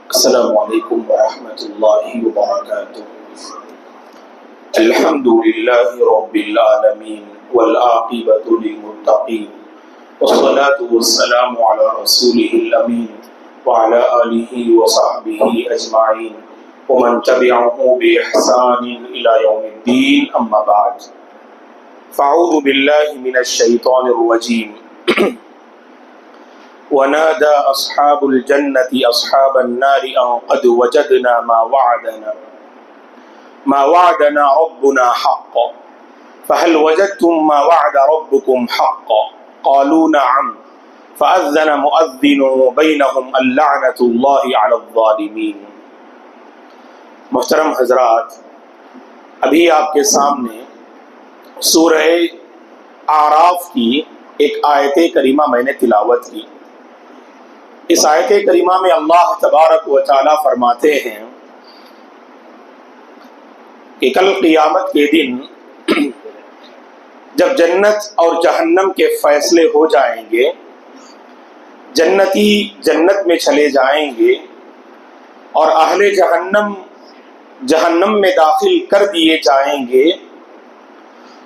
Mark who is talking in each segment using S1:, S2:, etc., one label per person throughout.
S1: السلام علیکم ورحمۃ اللہ وبرکاتہ۔ الحمد للہ رب العالمین والعاقبۃ للمتقین والصلاة والسلام علی رسولہ الامین وعلی آلہ وصحبہ اجمعین ومن تبعہ بإحسان الی یوم الدین، اما بعد فاعوذ باللہ من الشیطان الرجیم۔ ونادى أصحاب الجنة أصحاب النار أن قد وجدنا ما وعدنا ربنا حقا فهل وجدتم ما وعد ربكم حقا قالوا نعم فأذن مؤذن بينهم اللعنة الله على الظالمين۔ محترم حضرات، ابھی آپ کے سامنے سورہ اعراف کی ایک آیت کریمہ میں نے تلاوت کی۔ اس آیت کریمہ میں اللہ تبارک و تعالی فرماتے ہیں کہ کل قیامت کے دن جب جنت اور جہنم کے فیصلے ہو جائیں گے، جنتی جنت میں چلے جائیں گے اور اہل جہنم میں داخل کر دیے جائیں گے،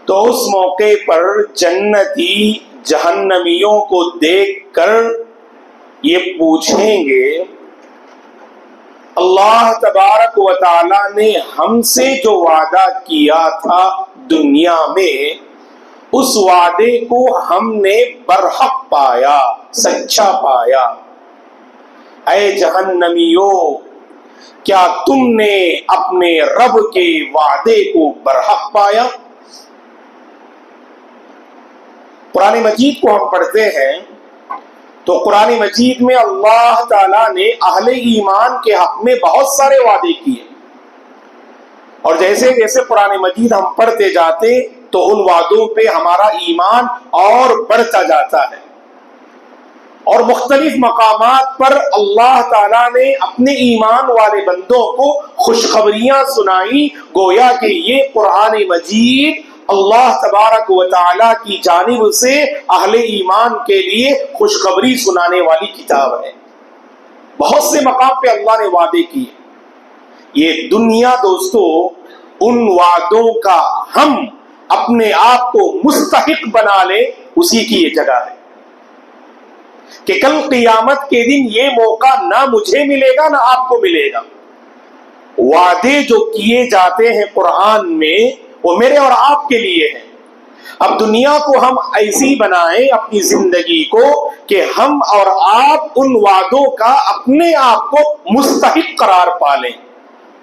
S1: تو اس موقع پر جنتی جہنمیوں کو دیکھ کر یہ پوچھیں گے، اللہ تبارک و تعالی نے ہم سے جو وعدہ کیا تھا دنیا میں، اس وعدے کو ہم نے برحق پایا، سچا پایا۔ اے جہنمیوں، کیا تم نے اپنے رب کے وعدے کو برحق پایا؟ قرآن مجید کو ہم پڑھتے ہیں تو قرآن مجید میں اللہ تعالیٰ نے اہل ایمان کے حق میں بہت سارے وعدے کیے، اور جیسے جیسے قرآن مجید ہم پڑھتے جاتے تو ان وعدوں پہ ہمارا ایمان اور بڑھتا جاتا ہے، اور مختلف مقامات پر اللہ تعالیٰ نے اپنے ایمان والے بندوں کو خوشخبریاں سنائی، گویا کہ یہ قرآن مجید اللہ تبارک و تعالیٰ کی جانب سے اہل ایمان کے لیے خوشخبری سنانے والی کتاب ہے۔ بہت سے مقام پہ اللہ نے وعدے کیے۔ یہ دنیا دوستو ان وعدوں کا ہم اپنے آپ کو مستحق بنا لیں، اسی کی یہ جگہ ہے کہ کل قیامت کے دن یہ موقع نہ مجھے ملے گا نہ آپ کو ملے گا۔ وعدے جو کیے جاتے ہیں قرآن میں وہ میرے اور آپ کے لیے ہیں۔ اب دنیا کو ہم ایسی بنائیں اپنی زندگی کو کہ ہم اور آپ ان وعدوں کا اپنے آپ کو مستحق قرار پالیں،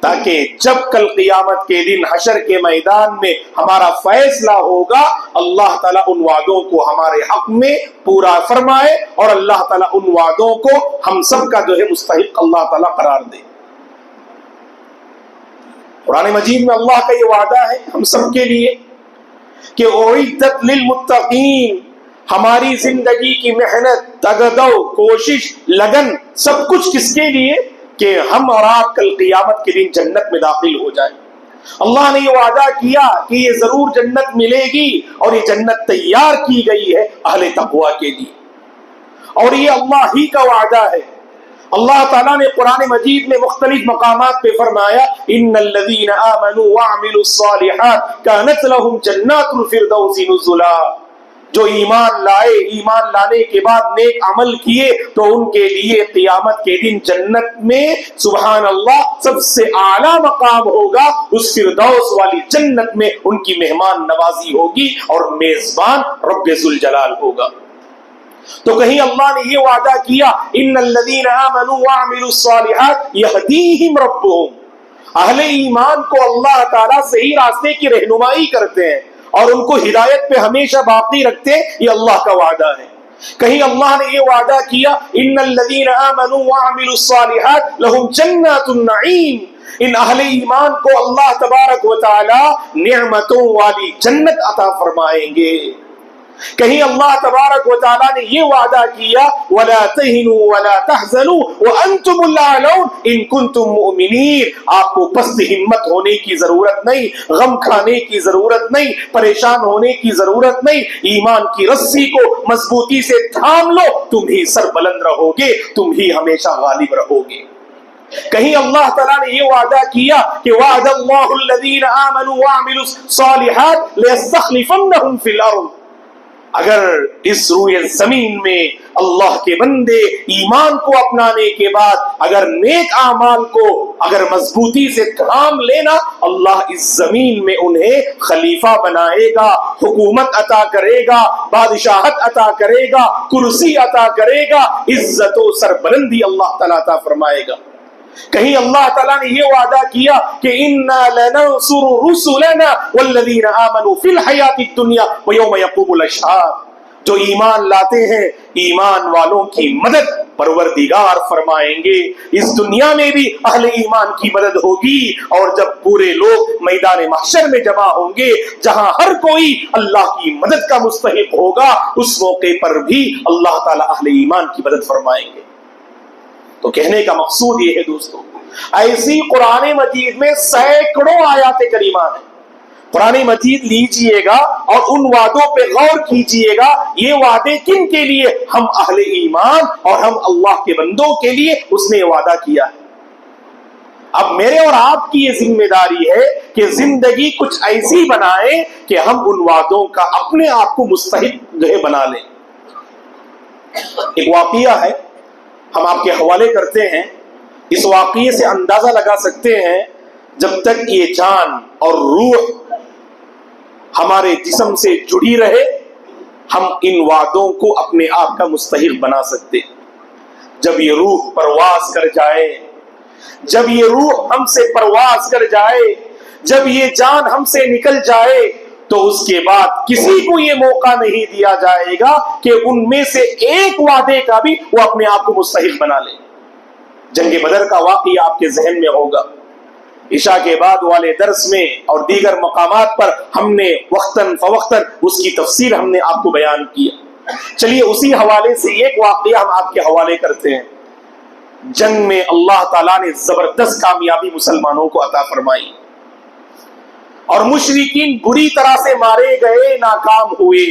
S1: تاکہ جب کل قیامت کے دن حشر کے میدان میں ہمارا فیصلہ ہوگا، اللہ تعالیٰ ان وعدوں کو ہمارے حق میں پورا فرمائے، اور اللہ تعالیٰ ان وعدوں کو ہم سب کا جو ہے مستحق اللہ تعالیٰ قرار دے۔ قرآن مجید میں اللہ کا یہ وعدہ ہے ہم سب کے لیے کہ اعدت للمتقین، ہماری زندگی کی محنت، تگدو، کوشش، لگن، سب کچھ کس کے لیے؟ کہ ہم اور آپ کل قیامت کے دن جنت میں داخل ہو جائیں۔ اللہ نے یہ وعدہ کیا کہ یہ ضرور جنت ملے گی، اور یہ جنت تیار کی گئی ہے اہل تقوی کے لیے، اور یہ اللہ ہی کا وعدہ ہے۔ اللہ تعالیٰ نے قرآن مجید میں مختلف مقامات پہ فرمایا ان الذین آمنوا وعملوا الصالحات کانت لهم جنات الفردوس نزلا، جو ایمان لائے، ایمان لانے کے بعد نیک عمل کیے تو ان کے لیے قیامت کے دن جنت میں سبحان اللہ سب سے اعلیٰ مقام ہوگا، اس فردوس والی جنت میں ان کی مہمان نوازی ہوگی اور میزبان رب ذوالجلال ہوگا۔ تو کہیں اللہ نے یہ وعدہ کیا ان الذین آمنوا وعملوا الصالحات یہدیہم ربہم، اہل ایمان کو اللہ تعالیٰ صحیح راستے کی رہنمائی کرتے ہیں اور ان کو ہدایت پہ ہمیشہ باقی رکھتے ہیں، یہ اللہ کا وعدہ ہے۔ کہیں اللہ نے یہ وعدہ کیا ان الذین آمنوا وعملوا الصالحات لہم جنات النعیم، ان اہل ایمان کو اللہ تبارک و تعالی نعمتوں والی جنت عطا فرمائیں گے۔ کہیں اللہ تبارک و تعالیٰ نے یہ وعدہ کیا وَلَا تَهِنُوا وَلَا تَحْزَنُوا وَأَنْتُمُ الْأَعْلَوْنَ إِن كُنتُم مُؤْمِنِينَ. آپ کو پست ہمت ہونے کی ضرورت نہیں، غم کھانے کی ضرورت نہیں، پریشان ہونے کی ضرورت نہیں. ایمان کی رسی کو مضبوطی سے تھام لو، تم ہی سر بلند رہو گے، تم ہی ہمیشہ غالب رہو گے. کہیں اللہ تعالیٰ نے یہ وعدہ کیا کہ وعد اللہ الذین آمنوا وعملوا الصالحات لیستخلفنہم فی الارض. اگر اس روئے زمین میں اللہ کے بندے ایمان کو اپنانے کے بعد اگر نیک اعمال کو اگر مضبوطی سے تھام لینا، اللہ اس زمین میں انہیں خلیفہ بنائے گا، حکومت عطا کرے گا، بادشاہت عطا کرے گا، کرسی عطا کرے گا، عزت و سربلندی اللہ تعالیٰ عطا فرمائے گا. کہیں اللہ تعالیٰ نے یہ وعدہ کیا کہ اِنَّا لَنَنصُرُ رُسُلَنَا وَالَّذِينَ آمَنُوا فِي الْحَيَاةِ الدُّنْيَا وَيَوْمَ يَقُومُ الْأَشْهَادُ. جو ایمان لاتے ہیں ایمان والوں کی مدد پروردگار فرمائیں گے. اس دنیا میں بھی اہل ایمان کی مدد ہوگی، اور جب پورے لوگ میدان محشر میں جمع ہوں گے جہاں ہر کوئی اللہ کی مدد کا مستحق ہوگا، اس موقع پر بھی اللہ تعالیٰ اہل ایمان کی مدد فرمائیں گے. تو کہنے کا مقصود یہ ہے دوستو، ایسی قرآن مجید میں سینکڑوں آیات کریمات ہیں. قرآن مجید لیجئے گا اور ان وعدوں پہ غور کیجئے گا. یہ وعدے کن کے لیے؟ ہم اہل ایمان اور ہم اللہ کے بندوں کے لیے اس نے وعدہ کیا ہے. اب میرے اور آپ کی یہ ذمہ داری ہے کہ زندگی کچھ ایسی بنائیں کہ ہم ان وعدوں کا اپنے آپ کو مستحق بنا لیں. ایک واقعہ ہے، ہم آپ کے حوالے کرتے ہیں. اس واقعے سے اندازہ لگا سکتے ہیں جب تک یہ جان اور روح ہمارے جسم سے جڑی رہے ہم ان وعدوں کو اپنے آپ کا مستحق بنا سکتے. جب یہ روح پرواز کر جائے، جب یہ روح ہم سے پرواز کر جائے، جب یہ جان ہم سے نکل جائے، تو اس کے بعد کسی کو یہ موقع نہیں دیا جائے گا کہ ان میں سے ایک وعدے کا بھی وہ اپنے آپ کو مستحق بنا لے. جنگ بدر کا واقعہ آپ کے ذہن میں ہوگا. عشاء کے بعد والے درس میں اور دیگر مقامات پر ہم نے وقتاً فوقتاً اس کی تفسیر ہم نے آپ کو بیان کیا. چلیے اسی حوالے سے ایک واقعہ ہم آپ کے حوالے کرتے ہیں. جنگ میں اللہ تعالیٰ نے زبردست کامیابی مسلمانوں کو عطا فرمائی اور مشرکین بری طرح سے مارے گئے، ناکام ہوئے.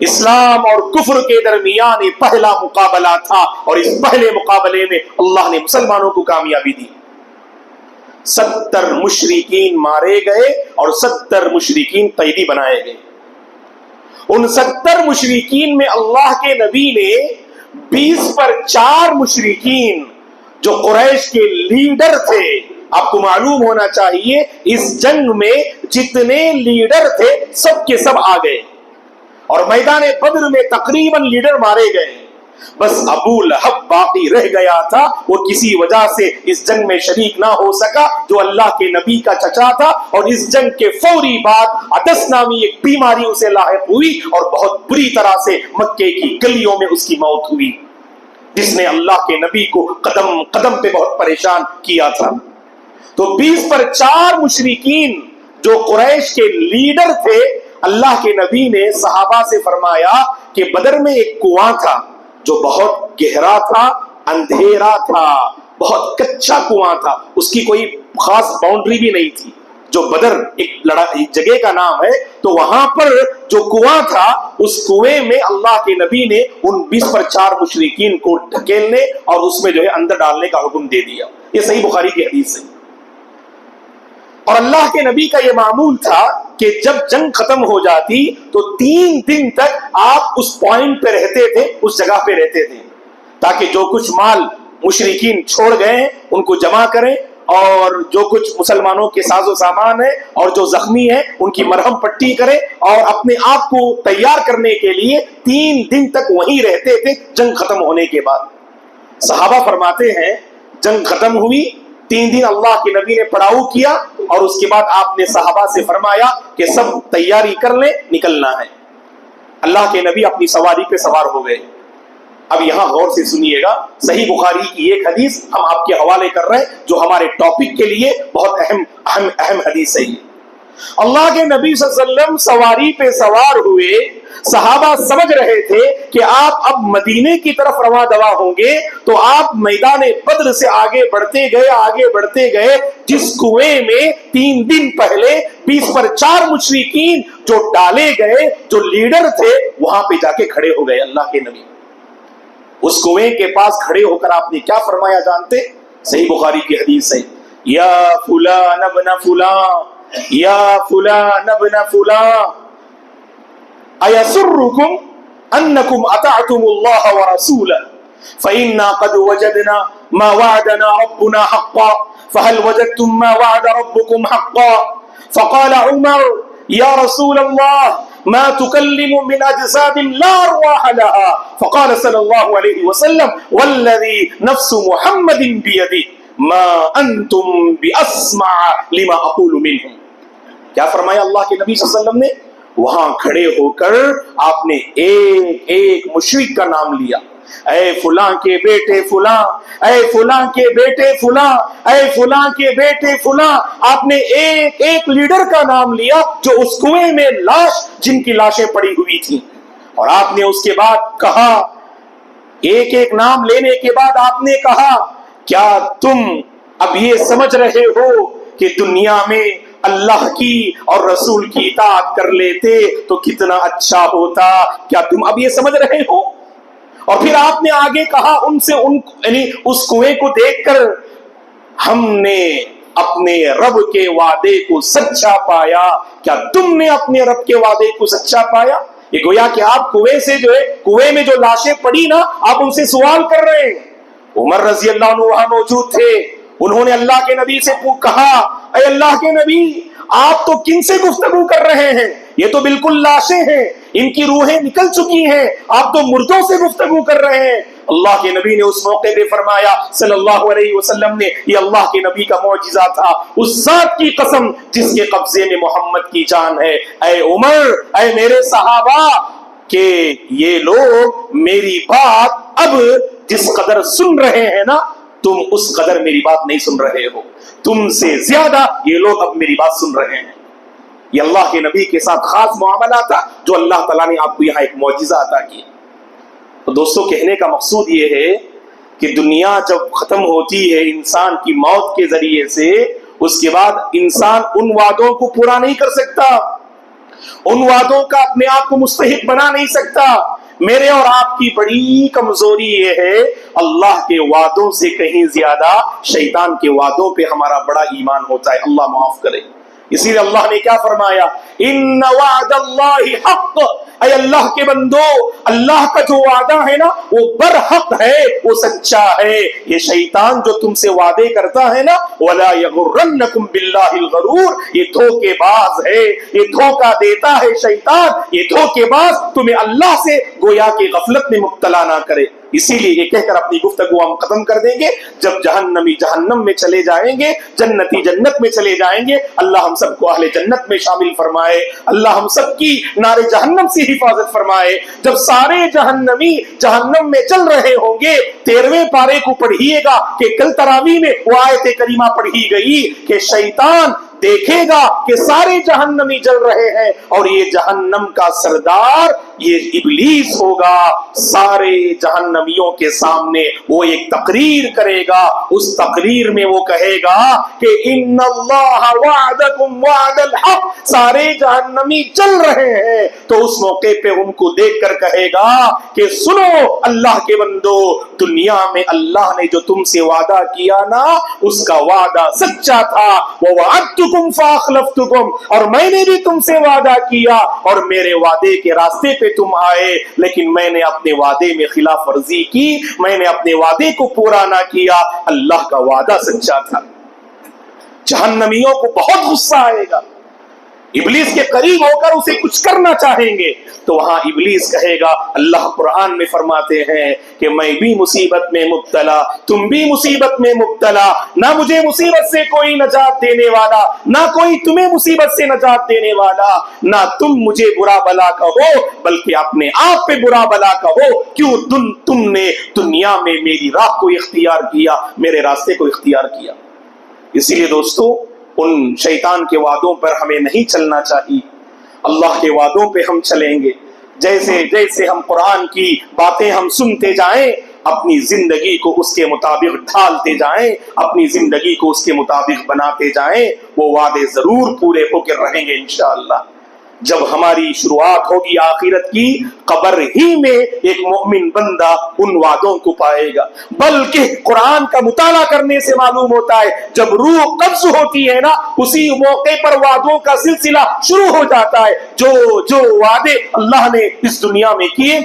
S1: اسلام اور کفر کے درمیان یہ پہلا مقابلہ تھا، اور اس پہلے مقابلے میں اللہ نے مسلمانوں کو کامیابی دی. 70 مشرکین مارے گئے اور 70 مشرکین قیدی بنائے گئے. ان 70 مشرکین میں اللہ کے نبی نے 20 پر 4 مشرکین جو قریش کے لیڈر تھے. آپ کو معلوم ہونا چاہیے اس جنگ میں جتنے لیڈر تھے سب کے سب آ گئے، اور میدان بدر میں تقریباً لیڈر مارے گئے. بس ابو لہب باقی رہ گیا تھا، وہ کسی وجہ سے اس جنگ میں شریک نہ ہو سکا، جو اللہ کے نبی کا چچا تھا، اور اس جنگ کے فوری بعد عدس نامی ایک بیماری اسے لاحق ہوئی اور بہت بری طرح سے مکے کی گلیوں میں اس کی موت ہوئی، جس نے اللہ کے نبی کو قدم قدم پہ بہت پریشان کیا تھا. تو 20 پر 4 مشرکین جو قریش کے لیڈر تھے، اللہ کے نبی نے صحابہ سے فرمایا کہ بدر میں ایک کنواں تھا جو بہت گہرا تھا، اندھیرا تھا، بہت کچا کنواں تھا، اس کی کوئی خاص باؤنڈری بھی نہیں تھی. جو بدر ایک جگہ کا نام ہے، تو وہاں پر جو کنواں تھا اس کنویں میں اللہ کے نبی نے ان 20 پر 4 مشرکین کو ڈھکیلنے اور اس میں جو ہے اندر ڈالنے کا حکم دے دیا. یہ صحیح بخاری کی حدیث ہے. اور اللہ کے نبی کا یہ معمول تھا کہ جب جنگ ختم ہو جاتی تو 3 دن تک آپ اس پوائنٹ پہ رہتے تھے، اس جگہ پہ رہتے تھے، تاکہ جو کچھ مال مشرکین چھوڑ گئے ہیں ان کو جمع کریں، اور جو کچھ مسلمانوں کے ساز و سامان ہے اور جو زخمی ہیں ان کی مرہم پٹی کریں، اور اپنے آپ کو تیار کرنے کے لیے 3 دن تک وہیں رہتے تھے جنگ ختم ہونے کے بعد. صحابہ فرماتے ہیں جنگ ختم ہوئی، 3 دن اللہ کے نبی نے پڑاؤ کیا، اور اس کے بعد آپ نے صحابہ سے فرمایا کہ سب تیاری کر لیں، نکلنا ہے. اللہ کے نبی اپنی سواری پہ سوار ہو گئے. اب یہاں غور سے سنیے گا، صحیح بخاری کی ایک حدیث ہم آپ کے حوالے کر رہے ہیں جو ہمارے ٹاپک کے لیے بہت اہم حدیث ہے. اللہ کے نبی صلی اللہ علیہ وسلم سواری پہ سوار ہوئے، صحابہ سمجھ رہے تھے کہ آپ اب مدینے کی طرف رواں دوا ہوں گے، تو آپ میدان بدر سے آگے بڑھتے گئے، جس کنویں میں 3 دن پہلے 20 پر 4 مشرکین جو ڈالے گئے، جو لیڈر تھے، وہاں پہ جا کے کھڑے ہو گئے اللہ کے نبی۔ اس کنویں کے پاس کھڑے ہو کر آپ نے کیا فرمایا جانتے؟ صحیح بخاری کی حدیث ہے، یا فلان ابن فلان، یا فلان ابن فلان، ایسرکم انکم اطعتم اللہ ورسولہ فإنا قد وجدنا ما وعدنا ربنا حقا فهل وجدتم ما وعد ربكم حقا؟ فقال عمر یا رسول اللہ ما تكلم من اجساد لا ارواح لها، فقال صلی اللہ علیہ وسلم والذی نفس محمد بیدی ما انتم باسمع لما اقول منهم۔ کیا فرمایا اللہ کے نبی صلی اللہ علیہ وسلم نے؟ وہاں کھڑے ہو کر آپ نے ایک ایک مشرک کا نام لیا، اے فلاں کے بیٹے فلاں، اے فلاں کے بیٹے فلاں، اے فلاں کے بیٹے فلاں۔ آپ نے ایک ایک لیڈر کا نام لیا جو اس کنویں میں جن کی لاشیں پڑی ہوئی تھیں، اور آپ نے اس کے بعد کہا، ایک ایک نام لینے کے بعد آپ نے کہا، کیا تم اب یہ سمجھ رہے ہو کہ دنیا میں اللہ کی اور رسول کی اطاعت کر لیتے تو کتنا اچھا ہوتا؟ کیا تم اب یہ سمجھ رہے ہو؟ اور پھر آپ نے آگے کہا ان سے، یعنی اس کنویں کو دیکھ کر، ہم نے اپنے رب کے وعدے کو سچا پایا، کیا تم نے اپنے رب کے وعدے کو سچا پایا؟ یہ گویا کہ آپ کنویں میں جو لاشیں پڑی نا، آپ ان سے سوال کر رہے ہیں۔ عمر رضی اللہ عنہ وہاں موجود تھے، انہوں نے اللہ کے نبی سے کہا، اے اللہ کے نبی، آپ تو کن سے گفتگو کر رہے ہیں؟ یہ تو بالکل لاشیں ہیں، ان کی روحیں نکل چکی ہیں، آپ تو مردوں سے گفتگو کر رہے ہیں۔ اللہ کے نبی نے اس موقع پہ فرمایا صلی اللہ علیہ وسلم نے، یہ اللہ کے نبی کا معجزہ تھا، اس ذات کی قسم جس کے قبضے میں محمد کی جان ہے، اے عمر، اے میرے صحابہ، کہ یہ لوگ میری بات اب جس قدر سن رہے ہیں نا، تم اس قدر میری بات نہیں سن رہے ہو، تم سے زیادہ یہ لوگ اب میری بات سن رہے ہیں۔ یہ اللہ کے نبی کے ساتھ خاص معاملہ تھا جو اللہ تعالیٰ نے آپ کو یہاں ایک معجزہ عطا کیا۔ تو دوستو، کہنے کا مقصود یہ ہے کہ دنیا جب ختم ہوتی ہے انسان کی موت کے ذریعے سے، اس کے بعد انسان ان وعدوں کو پورا نہیں کر سکتا، ان وعدوں کا اپنے آپ کو مستحق بنا نہیں سکتا۔ میرے اور آپ کی بڑی کمزوری یہ ہے، اللہ کے وعدوں سے کہیں زیادہ شیطان کے وعدوں پہ ہمارا بڑا ایمان ہوتا ہے، اللہ معاف کرے۔ اسی لیے اللہ نے کیا فرمایا، ان وعد اللہ حق، اے اللہ کے بندو، اللہ کا جو وعدہ ہے نا وہ برحق ہے، وہ سچا ہے۔ یہ شیطان جو تم سے وعدے کرتا ہے نا، ولا یغرنکم باللہ الغرور، یہ دھوکے باز ہے، یہ دھوکہ دیتا ہے شیطان، یہ دھوکے باز تمہیں اللہ سے گویا کہ غفلت میں مبتلا نہ کرے۔ اسی لیے یہ کہہ کر اپنی گفتگو ہم ختم کر دیں گے، جب جہنمی جہنم میں چلے جائیں گے، جنتی جنت میں چلے جائیں گے، اللہ ہم سب کو اہل جنت میں شامل فرمائے، اللہ ہم سب کی نار جہنم سے حفاظت فرمائے۔ جب سارے جہنمی جہنم میں چل رہے ہوں گے، 13ویں پارے کو پڑھیے گا کہ کل تراویح میں وہ آیت کریمہ پڑھی گئی کہ شیطان دیکھے گا کہ سارے جہنمی جل رہے ہیں اور یہ جہنم کا سردار یہ ابلیس ہوگا، سارے جہنمیوں کے سامنے وہ ایک تقریر کرے گا، اس تقریر میں وہ کہے گا کہ ان اللہ وعدکم وعد الحق، سارے جہنمی چل رہے ہیں، تو اس موقع پہ ان کو دیکھ کر کہے گا کہ سنو اللہ کے بندو، دنیا میں اللہ نے جو تم سے وعدہ کیا نا، اس کا وعدہ سچا تھا، وَوَعَدْتُكُمْ فَأَخْلَفْتُكُمْ، اور میں نے بھی تم سے وعدہ کیا اور میرے وعدے کے راستے پہ تم آئے، لیکن میں نے اپنے وعدے میں خلاف ورزی کی، میں نے اپنے وعدے کو پورا نہ کیا۔ اللہ کا وعدہ سچا تھا۔ جہنمیوں کو بہت غصہ آئے گا، ابلیس کے قریب ہو کر اسے کچھ کرنا چاہیں گے، تو وہاں ابلیس کہے گا، اللہ قرآن میں فرماتے ہیں کہ میں بھی مصیبت میں مبتلا، تم بھی مصیبت میں مبتلا، نہ مجھے مصیبت سے کوئی نجات دینے والا، نہ کوئی تمہیں مصیبت سے نجات دینے والا، نہ تم مجھے برا بلا کہو بلکہ اپنے آپ پہ برا بلا کہو، کیوں تم نے دنیا میں میری راہ کو اختیار کیا، میرے راستے کو اختیار کیا۔ اسی لیے دوستو، ان شیطان کے وعدوں پر ہمیں نہیں چلنا چاہیے، اللہ کے وعدوں پہ ہم چلیں گے۔ جیسے جیسے ہم قرآن کی باتیں ہم سنتے جائیں، اپنی زندگی کو اس کے مطابق ڈھالتے جائیں، اپنی زندگی کو اس کے مطابق بناتے جائیں، وہ وعدے ضرور پورے ہو کے رہیں گے انشاءاللہ۔ جب ہماری شروعات ہوگی آخرت کی، قبر ہی میں ایک مومن بندہ ان وعدوں کو پائے گا۔ بلکہ قرآن کا مطالعہ کرنے سے معلوم ہوتا ہے جب روح قبض ہوتی ہے نا، اسی موقع پر وعدوں کا سلسلہ شروع ہو جاتا ہے۔ جو جو وعدے اللہ نے اس دنیا میں کیے،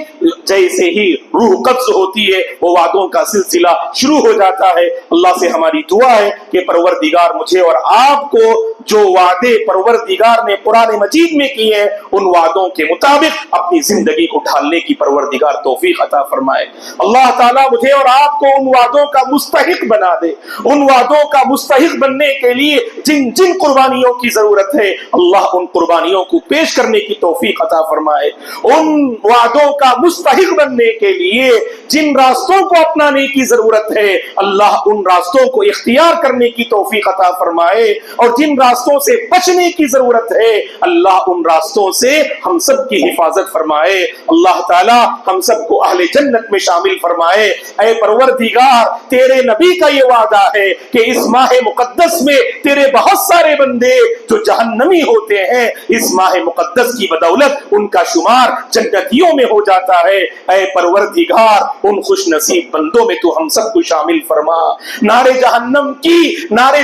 S1: جیسے ہی روح قبض ہوتی ہے وہ وعدوں کا سلسلہ شروع ہو جاتا ہے۔ اللہ سے ہماری دعا ہے کہ پروردگار مجھے اور آپ کو جو وعدے پروردگار نے قرآن مجید میں کیے ہیں، ان وعدوں کے مطابق اپنی زندگی کو ڈھالنے کی پروردگار توفیق عطا فرمائے۔ اللہ تعالیٰ مجھے اور آپ کو ان وعدوں کا مستحق بنا دے۔ ان وعدوں کا مستحق بننے کے لیے جن جن قربانیوں کی ضرورت ہے، اللہ ان قربانیوں کو پیش کرنے کی توفیق عطا فرمائے۔ ان وعدوں کا مستحق بننے کے لیے جن راستوں کو اپنانے کی ضرورت ہے، اللہ ان راستوں کو اختیار کرنے کی توفیق عطا فرمائے، اور جن راستوں سے بچنے کی ضرورت ہے، اللہ ان راستوں سے ہم سب کی حفاظت فرمائے۔ اللہ تعالی ہم سب کو اہل جنت میں شامل فرمائے۔ اے پروردگار، تیرے نبی کا یہ وعدہ ہے کہ اس ماہ مقدس میں تیرے بہت سارے بندے جو جہنمی ہوتے ہیں، اس ماہ مقدس کی بدولت ان کا شمار جنتیوں میں ہو جاتا ہے۔ اے پروردگار، ان خوش نصیب بندوں میں تو ہم سب کو شامل فرما۔ نارے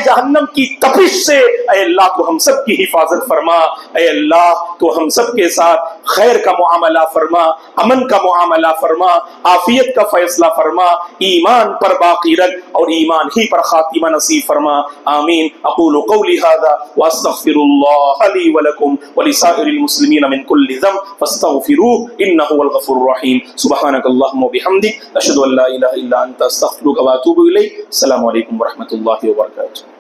S1: جہنم کی تپش سے اے اللہ تو ہم سب کی حفاظت فرما۔ اے اللہ تو ہم سب کے ساتھ خیر کا معاملہ فرما، امن کا معاملہ فرما، عافیت کا فیصلہ فرما، ایمان پر باقی رکھ اور ایمان ہی پر خاتمہ نصیب فرما۔ آمین۔ اقول قولی هذا واستغفر الله لي ولكم ولسائر المسلمين من كل ذنب فاستغفروه انه هو الغفور الرحيم۔ سبحانك اللهم وبحمدك اشهد ان لا اله الا انت استغفرك واتوب اليك۔ السلام علیکم ورحمۃ اللہ وبرکاتہ۔